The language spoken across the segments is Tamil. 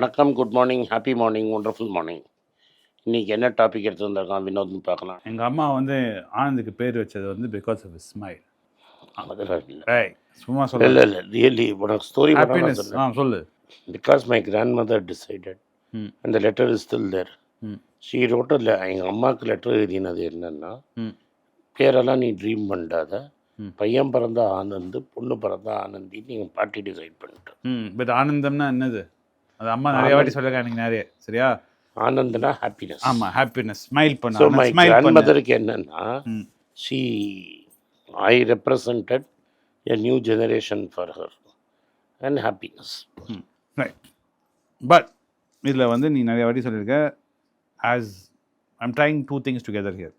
வணக்கம், good morning, happy morning, wonderful morning. இன்றைக்கி என்ன டாபிக் எடுத்து வந்திருக்கான் வினோத்னு பார்க்கலாம். எங்கள் அம்மா வந்து ஆனந்துக்கு பேர் வச்சது வந்து பிகாஸ் ஆஃப் ஹிஸ் ஸ்மைல். அதெல்லாம் இல்லை, ஏய் சும்மா சொல்ல. இல்லை ரியலி உனக்கு ஸ்டோரி ஹாப்பினஸ். சொல்லு. Because my grandmother decided அந்த letter is still there. She wrote எங்கள் அம்மாவுக்கு லெட்டர் எழுதினது என்னென்னா, பேரெல்லாம் நீ ட்ரீம் பண்ணாத, பையன் பிறந்தா ஆனந்த், பொண்ணு பிறந்தா ஆனந்தி, நீங்கள் பாட்டி டிசைட் பண்ணிட்டு. பட் ஆனந்தம்னா என்னது? அது அம்மா நிறைய வாட்டி சொல்லிருக்காங்க எனக்கு நிறைய. சரியா? ஆனந்தனா ஹாப்பினஸ். ஆமாம், ஹாப்பினஸ். ஸ்மைல் பண்ண. ஸோ மை கிராண்ட் மதருக்கு என்னென்னா, she I represented a new generation for her and happiness. Right. But இதில் வந்து நீ நிறைய வாட்டி சொல்லியிருக்க, as I'm trying to things together here.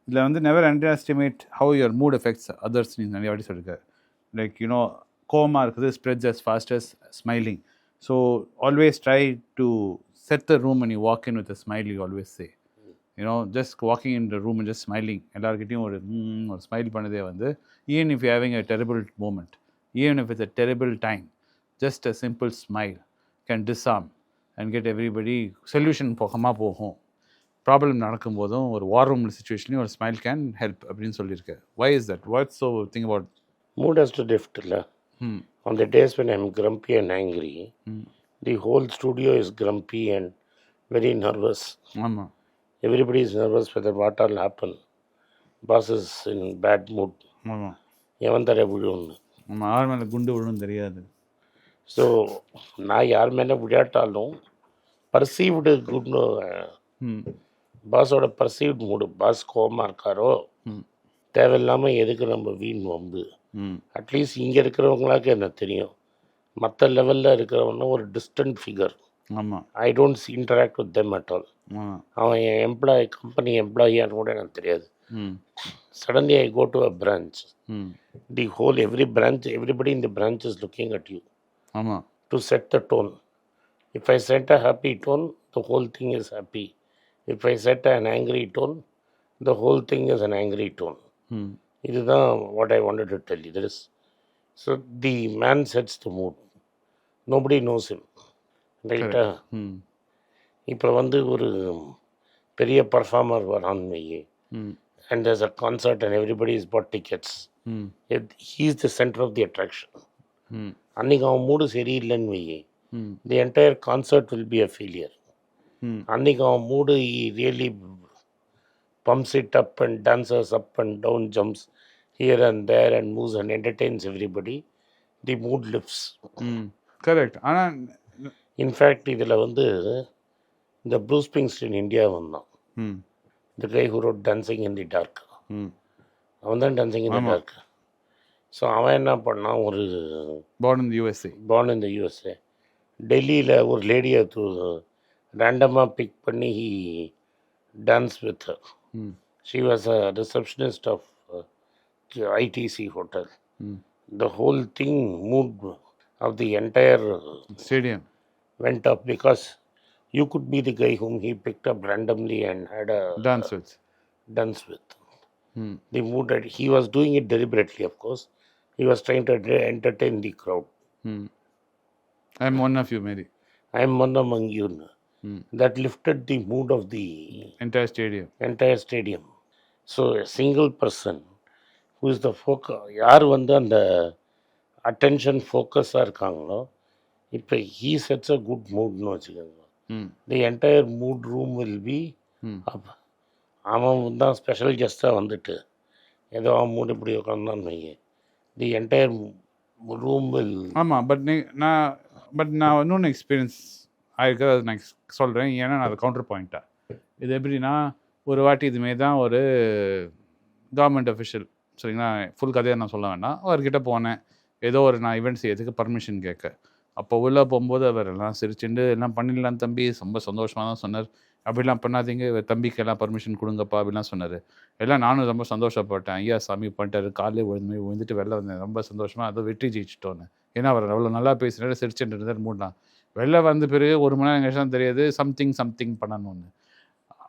இதில் வந்து never underestimate how your mood affects others. நீ நிறைய வாட்டி சொல்லியிருக்க. லைக் யூனோ, கோவமாக இருக்குது spreads as fast as smiling. So always try to set the room when you walk in with a smile, you always say. You know, just walking in the room and just smiling. எல்லாருக்கிட்டையும் ஒரு ஸ்மைல் பண்ணதே வந்து, even if you're having a terrible moment, even if it's a terrible time, just a simple smile can disarm and get everybody solution பக்கமாக போகும். ப்ராப்ளம் நடக்கும்போதும் ஒரு வார் ரூம் சுச்சுவேஷன்லையும் ஒரு ஸ்மைல் கேன் ஹெல்ப் அப்படின்னு சொல்லியிருக்கேன். Why is that? What's so thing about mood has to lift இல்லை. On the days when I'm grumpy and angry, the whole studio is grumpy and very nervous. ஆமாம், everybody is nervous whether what will happen. Boss is in bad mood. ஆமாம், எவன் தர விழுன்னு. ஆமாம். யார் மேலே குண்டு விழுன்னு தெரியாது. ஸோ நான் யார் மேலே விளையாட்டாலும் பர்சீவ்டு குட்னு பாஸோட பர்சீவ்டு மூடு. பாஸ் கோவமாக இருக்காரோ, தேவையில்லாமல் எதுக்கு நம்ம வீண் வம்பு. அட்லீஸ்ட் இங்கே இருக்கிறவங்களாக்கு என்ன தெரியும், மற்ற லெவலில் இருக்கிறவன ஒரு டிஸ்டன்ட் ஃபிகர். ஆமாம், I don't interact with them at all. அவன் என் கம்பெனி எம்ப்ளாயியான்னு கூட எனக்கு தெரியாது. Suddenly I go to a branch, the whole everybody in the branch is looking at you. ஆமாம், to set the tone. If I set a happy tone, the whole thing is happy. If I set an angry tone, the whole thing is an angry tone. இதுதான் what I wanted to tell you. There is so the man sets the mood. Nobody knows him. ரைட்டா? இப்போ வந்து ஒரு பெரிய பர்ஃபார்மர் வரான்னு வையே, and there's a concert and everybody is bought tickets. He is the centre of the attraction. அன்றைக்கி அவன் மூடு சரியில்லைன்னு வையே, the entire concert will be a failure. அன்றைக்கி அவன் mood really pumps it up and dances up and down, jumps here and there and moves and entertains everybody. The mood lifts. Correct. ஆனால் இன்ஃபேக்ட் இதில் வந்து இந்த ப்ரூஸ் ஸ்ப்ரிங்ஸ்டீன் இந்தியா வந்தான். இந்த guy who wrote dancing in the dark. அவன் தான் dancing in the dark. So அவன் என்ன பண்ணான், ஒரு born in the USA டெல்லியில் ஒரு லேடியை ரேண்டமாக பிக் பண்ணி he dance with her. She was a receptionist of ITC hotel. The whole thing, mood of the entire stadium went up because you could be the guy whom he picked up randomly and had a dance with. The mood that he was doing it deliberately, of course. He was trying to entertain the crowd. I am one of you, Mary. I am one among you. That lifted the mood of the entire stadium. So a single person who is the focus, யார் வந்து அந்த அட்டென்ஷன் ஃபோக்கஸாக இருக்காங்களோ, இப்போ he sets a good moodனு வச்சுக்கோங்க. the entire mood room will be up. அவன் தான் ஸ்பெஷல் கெஸ்ட்டாக வந்துட்டு ஏதோ அவன் மூடு இப்படி உட்காந்தான்னு வைங்க, தி என்டையர் ரூம் வில். ஆமாம். பட் நான் இன்னொன்று எக்ஸ்பீரியன்ஸ் ஆகிருக்க நான் சொல்கிறேன். ஏன்னா நான் அது கவுண்டர் பாயிண்ட்டாக இது எப்படின்னா, ஒரு வாட்டி இதுமாரி தான் ஒரு கவர்மெண்ட் அஃபிஷியல், சரிங்களா, ஃபுல் கதையாக நான் சொல்ல வேண்டாம், அவர்கிட்ட போனேன். ஏதோ ஒரு நான் ஈவெண்ட் செய்யறதுக்கு பர்மிஷன் கேட்க. அப்போ உள்ளே போகும்போது அவர் எல்லாம் சிரிச்சுண்டு எல்லாம் பண்ணிடலாம் தம்பி, ரொம்ப சந்தோஷமாக தான் சொன்னார். அப்படிலாம் பண்ணாதீங்க, தம்பிக்கு எல்லாம் பர்மிஷன் கொடுங்கப்பா அப்படிலாம் சொன்னார். எல்லாம் நானும் ரொம்ப சந்தோஷப்பட்டேன். ஐயா சாமி பண்ணிட்டாரு, காலையில் விழுந்துட்டு வெளில வந்தேன், ரொம்ப சந்தோஷமாக. அதை வெற்றி ஜெயிச்சிட்டோன்னு. ஏன்னா அவர் அவ்வளோ நல்லா பேசுகிறாரு, சிரிச்சுட்டு இருந்தார். மூடலாம் வெளில வந்த பிறகு 1 மணி நேரம் கழிச்சு தான் தெரியாது சம்திங் பண்ணணும்னு.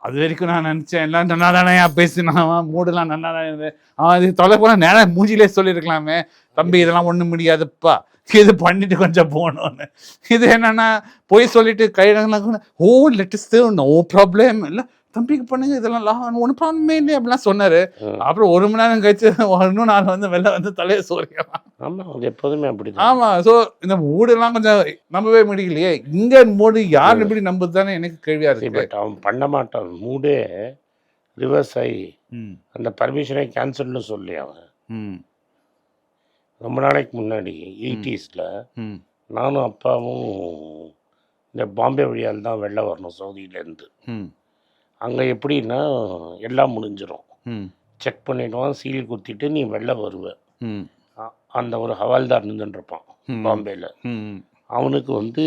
அது வரைக்கும் நான் நினச்சேன் எல்லாம் நல்லா தானே பேசினான், மூடெல்லாம் நல்லா தானே இருந்தது. அவன் இது தொலை போனால் நேரம் மூஞ்சிலே சொல்லியிருக்கலாமே, தம்பி இதெல்லாம் ஒன்றும் முடியாதுப்பா, இது பண்ணிட்டு கொஞ்சம் போகணும்னு. இது என்னன்னா போய் சொல்லிட்டு கையில ஓ லெட்டஸ்ட் நோ ப்ராப்ளம் இல்லை தம்பிக்கு பண்ணுங்க, இதெல்லாம் ஒன்றும் ப்ராப்ளமே இல்லை அப்படிலாம் சொன்னார். அப்புறம் 1 மணி நேரம் கழிச்சு இன்னும் நான் வந்து வெளில வந்து தலையை சோறிக்கலாம். ஆமாம், அது எப்போதுமே அப்படி தான். ஆமாம். ஸோ இந்த மூடெல்லாம் கொஞ்சம் நம்பவே முடியலையே, இங்கே மூடு யார் எப்படி நம்புது தானே எனக்கு கேள்வியாக இருக்கு. பட் அவன் பண்ண மாட்டான், மூடே ரிவர்ஸ் ஆகி அந்த பர்மிஷனை கேன்சல்னு சொல்லி அவன் ரொம்ப நாளைக்கு முன்னாடி 80s நானும் அப்பாவும் இந்த பாம்பே வழியால் தான் வெளில வரணும் சவுதியிலேருந்து. அங்கே எப்படின்னா எல்லாம் முடிஞ்சிடும், செக் பண்ணிவிடுவான், சீல் குத்திட்டு நீ வெளில வருவ. அந்த ஒரு ஹவால்தார் நின்றுருப்பான் பாம்பேயில். அவனுக்கு வந்து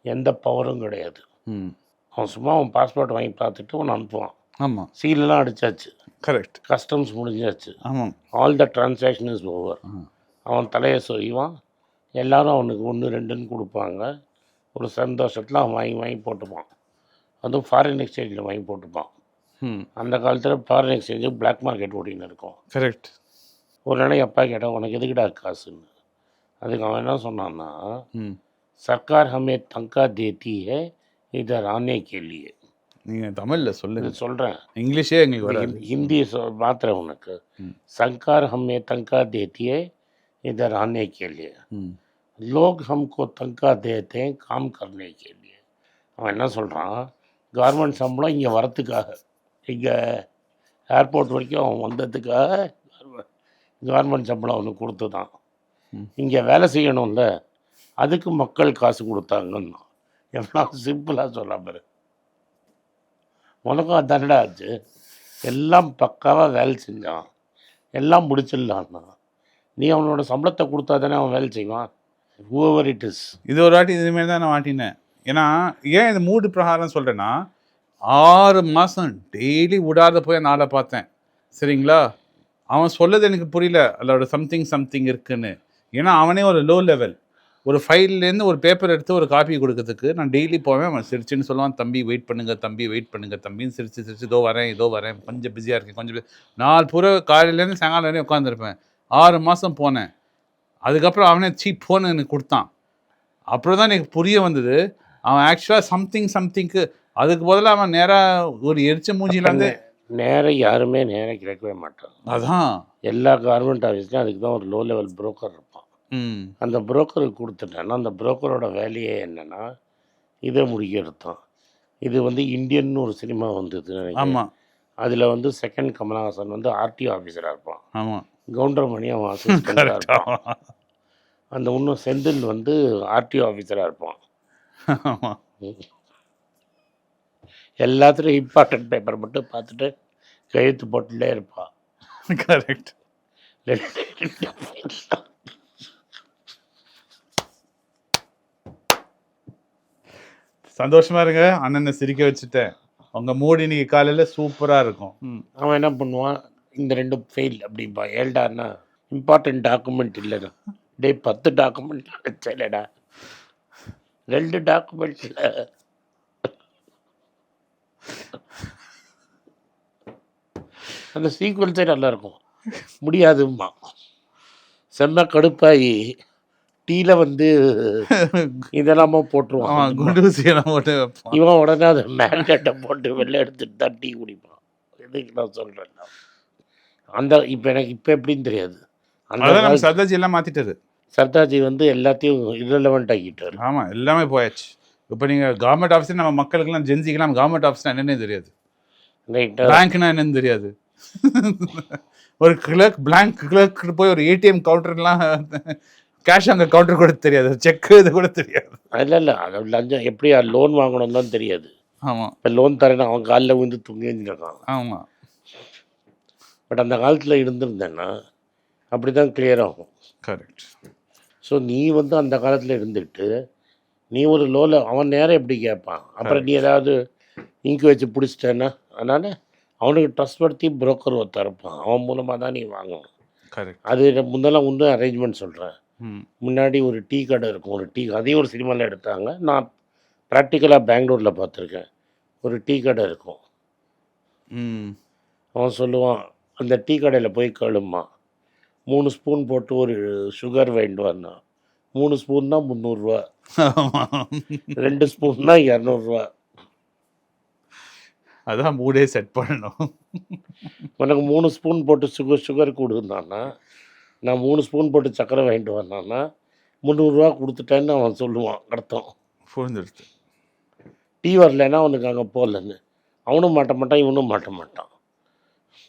எந்த பவரும் கிடையாது. அவன் சும்மா அவன் பாஸ்போர்ட் வாங்கி பார்த்துட்டு அவன் அனுப்புவான். ஆமாம், சீலெலாம் அடித்தாச்சு, கரெக்ட், கஸ்டம்ஸ் முடிஞ்சாச்சு, ஆமாம், all the transaction is over. அவன் தலையை சொய்வான், எல்லோரும் அவனுக்கு 1 2ன்னு கொடுப்பாங்க. ஒரு சந்தோஷத்தில் அவன் வாங்கி வாங்கி போட்டுப்பான். அதுவும் ஃபாரின் எக்ஸ்சேஞ்சில் வாங்கி போட்டுப்பான். அந்த காலத்தில் ஃபாரின் எக்ஸ்சேஞ்சு பிளாக் மார்க்கெட் ஓடின்னு இருக்கும். கரெக்ட். ஒரு நாளைக்கு அப்பா கேட்டால் உனக்கு எதுக்குடா காசுன்னு. அதுக்கு அவன் என்ன சொன்னான்னா, சர்க்கார் ஹமே தங்கா தேத்தி ஹே இதர் ஆனே கேலியே. நீங்கள் தமிழில் சொல்லுங்க. சொல்கிறேன், இங்கிலீஷே எங்களுக்கு வராது, ஹிந்தி மாத்திரம் உனக்கு. சர்க்கார் ஹமே தங்கா தேத்தி ஹே இதர் ஆனே கேலியே, லோக் ஹம்கோ தங்கா தேத்தே ஹை காம் கர்னே கேலியே. அவன் என்ன சொல்கிறான், கவர்மெண்ட் சம்பளம் இங்கே வரத்துக்காக, இங்கே ஏர்போர்ட் வரைக்கும் அவன் வந்ததுக்காக கவர்மெண்ட் சம்பளம் அவனுக்கு கொடுத்து தான். இங்கே வேலை செய்யணும்ல, அதுக்கு மக்கள் காசு கொடுத்தாங்கன்னா. எவ்வளோ சிம்பிளாக சொல்ல பாரு. உனக்கும் அதானடா ஆச்சு, எல்லாம் பக்காவாக வேலை செஞ்சான், எல்லாம் முடிச்சிடலான்னா. நீ அவனோட சம்பளத்தை கொடுத்தா தானே அவன் வேலை செய்வான். whoever it is. இது ஒரு வாட்டி இதுமாரி தான் நான் மாட்டினேன். ஏன்னா ஏன் இது மூடு பிரகாரம் சொல்கிறேன்னா, 6 மாதம் டெய்லி விடாத போய் அந்த ஆளை பார்த்தேன், சரிங்களா. அவன் சொல்லது எனக்கு புரியல, அதோட சம்திங் இருக்குன்னு. ஏன்னா அவனே ஒரு லோ லெவல், ஒரு ஃபைல்லேருந்து ஒரு பேப்பர் எடுத்து ஒரு காப்பி கொடுக்கறதுக்கு நான் டெய்லி போவேன். அவன் சிரிச்சுன்னு சொல்லுவான், தம்பி வெயிட் பண்ணுங்க தம்பின்னு சிரிச்சு இதோ வரேன் கொஞ்சம் பிஸியாக இருக்கேன் கொஞ்சம். நாள் பூரா காலையிலேருந்து சாயங்காலம் வரையும் உட்காந்துருப்பேன். 6 மாதம் போனேன். அதுக்கப்புறம் அவனே ஃபோன் எனக்கு கொடுத்தான். அப்புறம் தான் எனக்கு புரிய வந்தது, அவன் ஆக்சுவலாக சம்திங்க்கு அதுக்கு பதிலாக அவன் நேராக ஒரு எரிச்ச மூஞ்சிலேருந்து நேரம் யாருமே நேரம் கிடைக்கவே மாட்டான். அதான் எல்லா கவர்மெண்ட் ஆஃபீஸ்லையும் அதுக்கு தான் ஒரு லோ லெவல் புரோக்கர் இருப்பான். அந்த புரோக்கருக்கு கொடுத்துட்டேன்னா அந்த புரோக்கரோட வேலையே என்னென்னா இதை முடிக்கிறது தான். இது வந்து இந்தியன் ஒரு சினிமா வந்தது. ஆமாம், அதில் வந்து செகண்ட் கமலஹாசன் வந்து ஆர்டிஓ ஆஃபீஸராக இருப்பான். ஆமாம், கவுண்டர்மணி அவன் அசிஸ்டண்டாக இருப்பான். அந்த இன்னும் செந்தில் வந்து ஆர்டிஓ ஆஃபீஸராக இருப்பான். ஆமாம், எல்லாத்துலேயும் இம்பார்ட்டன்ட் பேப்பர் மட்டும் பார்த்துட்டு கையெழுத்து போட்டுட்டே இருப்பான். கரெக்ட். சந்தோஷமா இருங்க, அண்ணனை சிரிக்க வச்சுட்டேன். உங்கள் மூடு இன்னைக்கு காலையில் சூப்பராக இருக்கும். அவன் என்ன பண்ணுவான், இந்த 2 ஃபெயில் அப்படின்பா. ஏல்டான்னா இம்பார்ட்டன்ட் டாக்குமெண்ட் இல்லைடா, டே 10 டாக்குமெண்ட் வச்சேலடா, 2 டாக்குமெண்ட் இல்லை. அந்த சீக்வன்ஸே நல்லாயிருக்கும். முடியாதும்மா, செம்ம கடுப்பாகி டீயில் வந்து இதெல்லாம போட்டுருவான், குண்டூசியெல்லாம் போட்டு இவன் உடனே அதை மேண்டேட்டை போட்டு வெளில எடுத்துட்டு தான் டீ குடிப்பான். எதுக்கு நான் சொல்கிறேன், அந்த எனக்கு இப்போ எப்படின்னு தெரியாது. அந்த சர்தாஜி எல்லாம் மாற்றிட்டாரு. சர்தாஜி வந்து எல்லாத்தையும் irrelevant ஆக்கிட்டாரு. ஆமாம், எல்லாமே போயாச்சு. இப்போ நீங்கள் கவர்மெண்ட் ஆஃபீஸர், நம்ம மக்களுக்கெல்லாம் ஜென்சிக்கெல்லாம் கவர்மெண்ட் ஆஃபீஸ்னா என்னென்னு தெரியாது, பேங்க்னா என்னன்னு தெரியாது. ஒரு கிளர்க் போய் ஒரு ஏடிஎம் கவுண்டர்லாம் கேஷ் அங்கே கவுண்டர் கூட தெரியாது, செக்கு இது கூட தெரியாது. இல்லை அதை லஞ்சம் எப்படி லோன் வாங்கணும் தான் தெரியாது. ஆமாம், இப்போ லோன் தரேன்னு அவன் காலில் விழுந்து தூங்கிருக்கான். ஆமாம், பட் அந்த காலத்தில் இருந்திருந்தேன்னா அப்படி தான் கிளியர் ஆகும். கரெக்ட். ஸோ நீ வந்து அந்த காலத்தில் இருந்துட்டு நீ ஒரு லோவில் அவன் நேரம் எப்படி கேட்பான். அப்புறம் நீ ஏதாவது இங்கு வச்சு பிடிச்சிட்டேன்னா, அதனால் அவனுக்கு ட்ரஸ்ட் படுத்தி புரோக்கர் ஒருத்தர் இருப்பான், அவன் மூலமாக தான் நீ வாங்கணும். கரெக்ட். அது முன்னெல்லாம் இன்னும் அரேஞ்ச்மெண்ட் சொல்கிறேன். முன்னாடி ஒரு டீ கடை இருக்கும், ஒரு டீ, அதையும் ஒரு சினிமாவில் எடுத்தாங்க. நான் ப்ராக்டிக்கலாக பெங்களூரில் பார்த்துருக்கேன். ஒரு டீ கடை இருக்கும், ம் அவன் சொல்லுவான், அந்த டீ கடையில் போய் கேளும்மா, 3 ஸ்பூன் போட்டு ஒரு சுகர் வாங்கிட்டு வந்தான், 3 ஸ்பூன் தான் 300 ஆமாம் 2 ஸ்பூன் தான் 200. அதான் மூடே செட் பண்ணணும். உனக்கு 3 ஸ்பூன் போட்டு சுகர் கொடுன்னான்னா, நான் 3 ஸ்பூன் போட்டு சர்க்கரை வாங்கிட்டு வந்தான்னா 300 கொடுத்துட்டேன்னு அவன் சொல்லுவான் அர்த்தம். புரிஞ்சிடுச்சு. டீ வரலைன்னா அவனுக்கு அங்கே போகலன்னு. அவனும் மாட்ட மாட்டான், இவனும் மாட்ட மாட்டான்.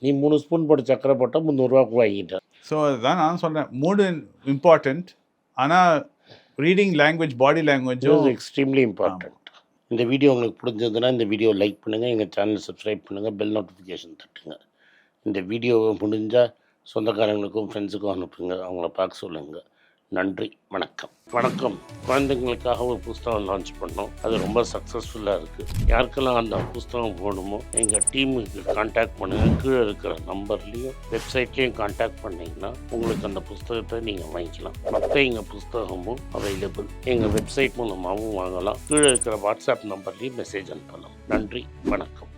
நீ 3 ஸ்பூன் போட்டு சர்க்கரை போட்டால் 300 வாங்கிட்டேன். ஸோ அதுதான் நான் சொல்கிறேன், மூடு இம்பார்ட்டண்ட். ஆனால் ரீடிங் லாங்குவேஜ், பாடி லாங்குவேஜும் எக்ஸ்ட்ரீம்லி இம்பார்ட்டண்ட். இந்த வீடியோ உங்களுக்கு பிடிச்சதுன்னா இந்த வீடியோ லைக் பண்ணுங்கள், எங்கள் சேனல் சப்ஸ்கிரைப் பண்ணுங்கள், பெல் நோட்டிஃபிகேஷன் தட்டுங்க. இந்த வீடியோவை முடிஞ்சால் சொந்தக்காரங்களுக்கும் ஃப்ரெண்ட்ஸுக்கும் அனுப்புங்க, அவங்கள பார்க்க சொல்லுங்கள். நன்றி, வணக்கம். வணக்கம். குழந்தைங்களுக்காக ஒரு புஸ்தகம் லான்ச் பண்ணோம், அது ரொம்ப சக்ஸஸ்ஃபுல்லாக இருக்குது. யாருக்கெல்லாம் அந்த புஸ்தகம் போகணுமோ எங்கள் டீமுக்கு கான்டாக்ட் பண்ணுங்கள். கீழே இருக்கிற நம்பர்லேயும் வெப்சைட்லேயும் கான்டாக்ட் பண்ணிங்கன்னா உங்களுக்கு அந்த புஸ்தகத்தை நீங்கள் வாங்கிக்கலாம். மற்ற எங்கள் புஸ்தகமும் அவைலபிள், எங்கள் வெப்சைட் மூலமாகவும் வாங்கலாம். கீழே இருக்கிற வாட்ஸ்அப் நம்பர்லேயும் மெசேஜ் அனுப்பலாம். நன்றி, வணக்கம்.